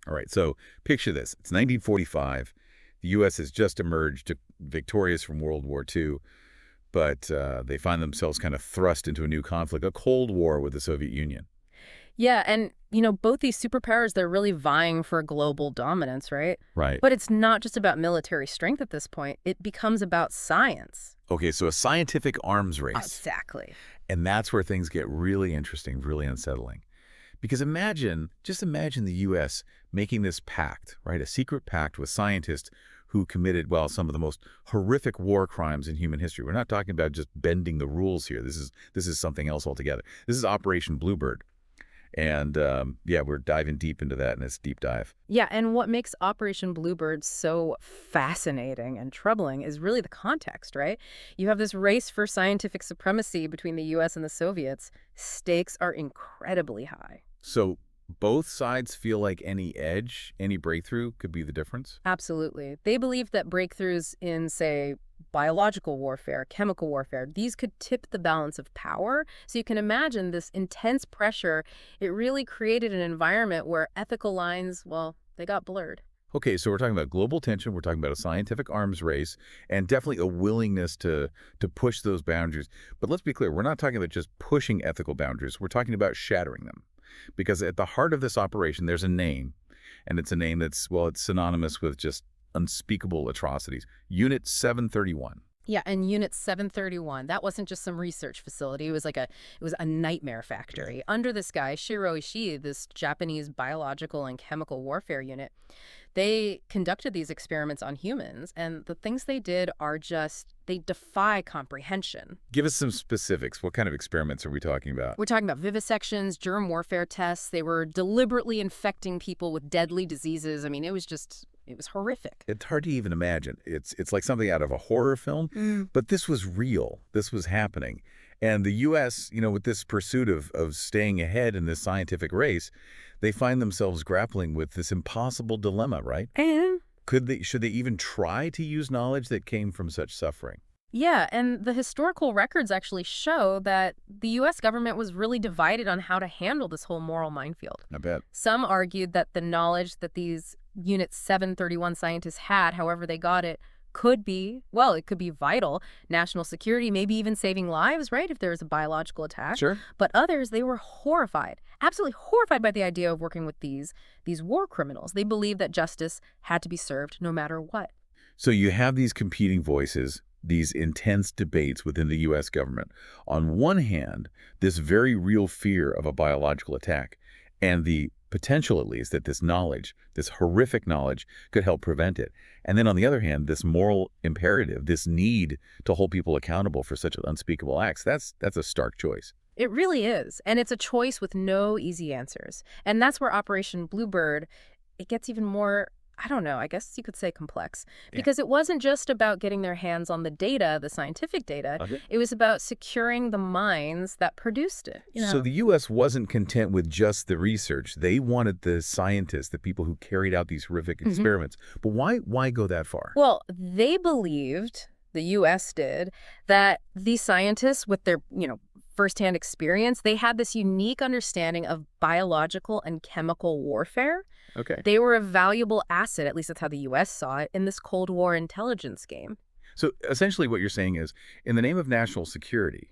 All right, so picture this. It's 1945. The U.S. has just emerged victorious from World War II, but they find themselves kind of thrust into a new conflict, a Cold War with the Soviet Union. Yeah, and, both these superpowers, they're really vying for global dominance, right? Right. But it's not just about military strength at this point. It becomes about science. Okay, so a scientific arms race. Exactly. And that's where things get really interesting, really unsettling. Because just imagine the U.S. making this pact, right? A secret pact with scientists who committed, well, some of the most horrific war crimes in human history. We're not talking about just bending the rules here. This is something else altogether. This is Operation Bluebird. And yeah, we're diving deep into that in this deep dive. Yeah, and what makes Operation Bluebird so fascinating and troubling is really the context, right? You have this race for scientific supremacy between the U.S. and the Soviets. Stakes are incredibly high. So both sides feel like any edge, any breakthrough could be the difference? Absolutely. They believe that breakthroughs in, say, biological warfare, chemical warfare, these could tip the balance of power. So you can imagine this intense pressure. It really created an environment where ethical lines, well, they got blurred. Okay, so we're talking about global tension, we're talking about a scientific arms race, and definitely a willingness to push those boundaries. But let's be clear, we're not talking about just pushing ethical boundaries, we're talking about shattering them. Because at the heart of this operation, there's a name, and it's a name that's, well, it's synonymous with just unspeakable atrocities. Unit 731. Yeah, and Unit 731, that wasn't just some research facility. It was a nightmare factory. Under this guy, Shiro Ishii, this Japanese biological and chemical warfare unit, they conducted these experiments on humans, and the things they did are just, they defy comprehension. Give us some specifics. What kind of experiments are we talking about? We're talking about vivisections, germ warfare tests. They were deliberately infecting people with deadly diseases. I mean, it was horrific. It's hard to even imagine. It's like something out of a horror film, but this was real. This was happening. And the U.S., with this pursuit of staying ahead in this scientific race, they find themselves grappling with this impossible dilemma, right? And Should they even try to use knowledge that came from such suffering? yeah, and the historical records actually show that the U.S. government was really divided on how to handle this whole moral minefield. I bet. Some argued that the knowledge that these Unit 731 scientists had, however they got it, could be, well, it could be vital. National security, maybe even saving lives, right, if there was a biological attack. Sure. But others, they were horrified, absolutely horrified by the idea of working with these war criminals. They believed that justice had to be served no matter what. So you have these competing voices, these intense debates within the U.S. government. On one hand, this very real fear of a biological attack and the potential, at least, that this knowledge, this horrific knowledge, could help prevent it. And then on the other hand, this moral imperative, this need to hold people accountable for such unspeakable acts, that's a stark choice. It really is. And it's a choice with no easy answers. And that's where Operation Bluebird, it gets even more, I don't know, I guess you could say complex. Because it wasn't just about getting their hands on the data, the scientific data. Okay. It was about securing the minds that produced it. So the U.S. wasn't content with just the research. They wanted the scientists, the people who carried out these horrific experiments. But why go that far? Well, they believed, the U.S. did, that these scientists with their, firsthand experience, they had this unique understanding of biological and chemical warfare. Okay. They were a valuable asset, at least that's how the U.S. saw it, in this Cold War intelligence game. So essentially what you're saying is, in the name of national security,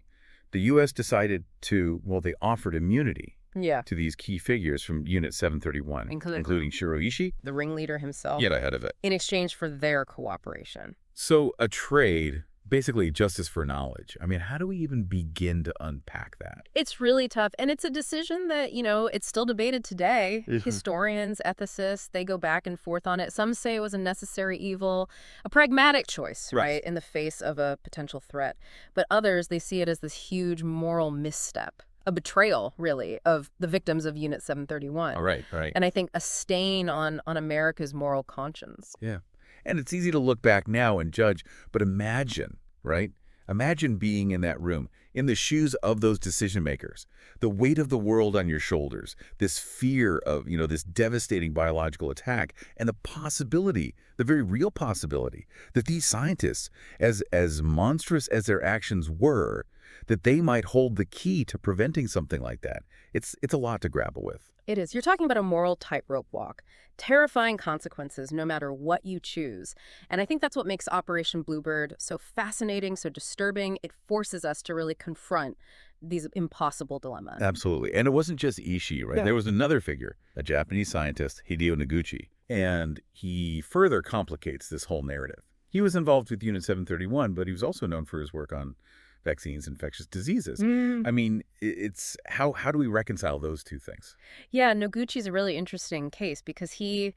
the U.S. decided they offered immunity Yeah. to these key figures from Unit 731, including Shiro Ishii. The ringleader himself. Get ahead of it. In exchange for their cooperation. So a trade, basically justice for knowledge. I mean, how do we even begin to unpack that? It's really tough. And it's a decision that, it's still debated today. Historians, ethicists, they go back and forth on it. Some say it was a necessary evil, a pragmatic choice, right, in the face of a potential threat. But others, they see it as this huge moral misstep. A betrayal, really, of the victims of Unit 731. All right. And I think a stain on America's moral conscience. Yeah. And it's easy to look back now and judge, but imagine, right? Imagine being in that room, in the shoes of those decision makers, the weight of the world on your shoulders, this fear of, this devastating biological attack, and the possibility, the very real possibility, that these scientists, as monstrous as their actions were, that they might hold the key to preventing something like that. It's a lot to grapple with. It is. You're talking about a moral tightrope walk, terrifying consequences no matter what you choose. And I think that's what makes Operation Bluebird so fascinating, so disturbing. It forces us to really confront these impossible dilemmas. Absolutely. And it wasn't just Ishii, right? Yeah. There was another figure, a Japanese scientist, Hideo Noguchi, and he further complicates this whole narrative. He was involved with Unit 731, but he was also known for his work on vaccines, infectious diseases. I mean, it's how do we reconcile those two things? Yeah, Noguchi's a really interesting case because he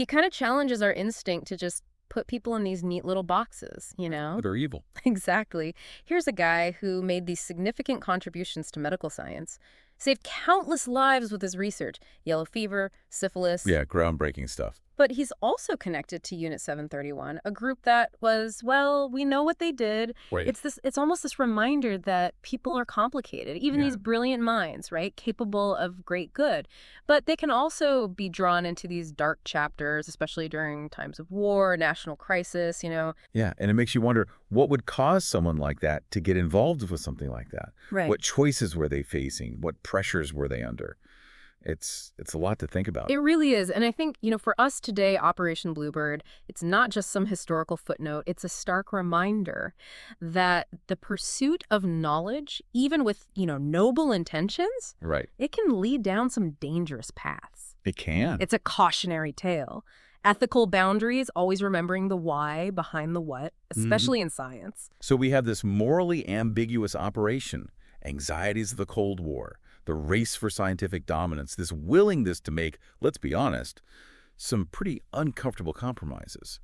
kind of challenges our instinct to just put people in these neat little boxes, you know? Good or evil? Exactly. Here's a guy who made these significant contributions to medical science, saved countless lives with his research, yellow fever, syphilis. Yeah, groundbreaking stuff. But he's also connected to Unit 731, a group that was, well, we know what they did. Right. It's almost this reminder that people are complicated, even these brilliant minds, right? Capable of great good. But they can also be drawn into these dark chapters, especially during times of war, national crisis, you know. Yeah, and it makes you wonder what would cause someone like that to get involved with something like that. Right. What choices were they facing? What pressures were they under? It's a lot to think about. It really is. And I think, you know, for us today, Operation Bluebird, it's not just some historical footnote. It's a stark reminder that the pursuit of knowledge, even with, you know, noble intentions, Right. it can lead down some dangerous paths. It can. It's a cautionary tale. Ethical boundaries, always remembering the why behind the what, especially in science. So we have this morally ambiguous operation, anxieties of the Cold War, the race for scientific dominance, this willingness to make, let's be honest, some pretty uncomfortable compromises.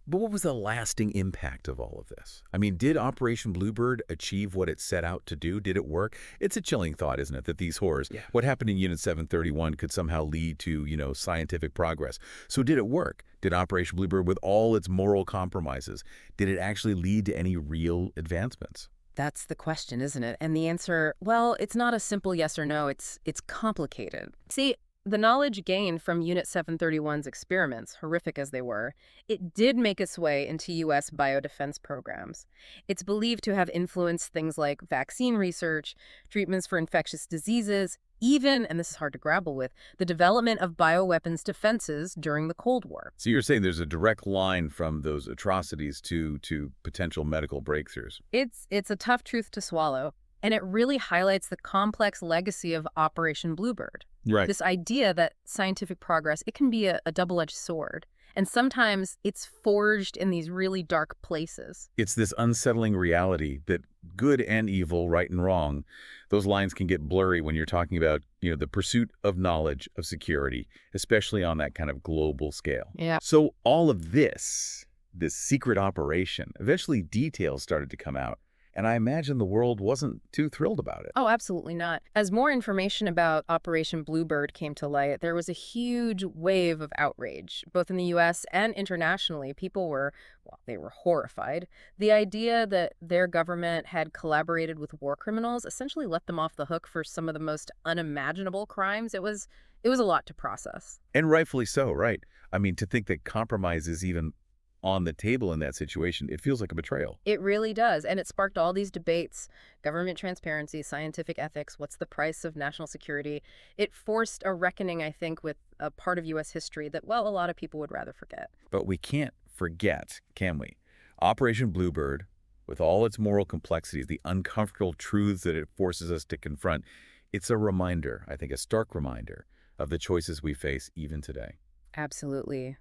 But what was the lasting impact of all of this? I mean, did Operation Bluebird achieve what it set out to do? Did it work? It's a chilling thought, isn't it, that these horrors, what happened in Unit 731 could somehow lead to, you know, scientific progress. So did it work? Did Operation Bluebird, with all its moral compromises, did it actually lead to any real advancements? That's the question, isn't it? And the answer, well, it's not a simple yes or no. It's complicated. See, the knowledge gained from Unit 731's experiments, horrific as they were, it did make its way into U.S. biodefense programs. It's believed to have influenced things like vaccine research, treatments for infectious diseases, even, and this is hard to grapple with, the development of bioweapons defenses during the Cold War. So you're saying there's a direct line from those atrocities to potential medical breakthroughs. It's a tough truth to swallow, and it really highlights the complex legacy of Operation Bluebird. Right. This idea that scientific progress, it can be a double-edged sword. And sometimes it's forged in these really dark places. It's this unsettling reality that good and evil, right and wrong, those lines can get blurry when you're talking about, you know, the pursuit of knowledge, of security, especially on that kind of global scale. Yeah. So all of this secret operation, eventually details started to come out. And I imagine the world wasn't too thrilled about it. Oh, absolutely not. As more information about Operation Bluebird came to light, there was a huge wave of outrage, both in the U.S. and internationally. People were, well, they were horrified. The idea that their government had collaborated with war criminals essentially let them off the hook for some of the most unimaginable crimes. It was a lot to process. And rightfully so, right? I mean, to think that compromise is even on the table in that situation, it feels like a betrayal. It really does. And it sparked all these debates, government transparency, scientific ethics, what's the price of national security. It forced a reckoning, I think, with a part of U.S. history that, well, a lot of people would rather forget. But we can't forget, can we? Operation Bluebird, with all its moral complexities, the uncomfortable truths that it forces us to confront, it's a reminder, I think a stark reminder, of the choices we face even today. Absolutely.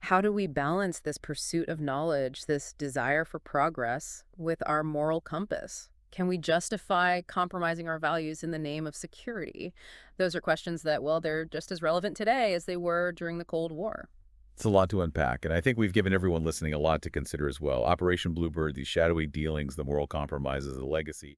How do we balance this pursuit of knowledge, this desire for progress, with our moral compass? Can we justify compromising our values in the name of security? Those are questions that, well, they're just as relevant today as they were during the Cold War. It's a lot to unpack, and I think we've given everyone listening a lot to consider as well. Operation Bluebird, these shadowy dealings, the moral compromises, the legacy.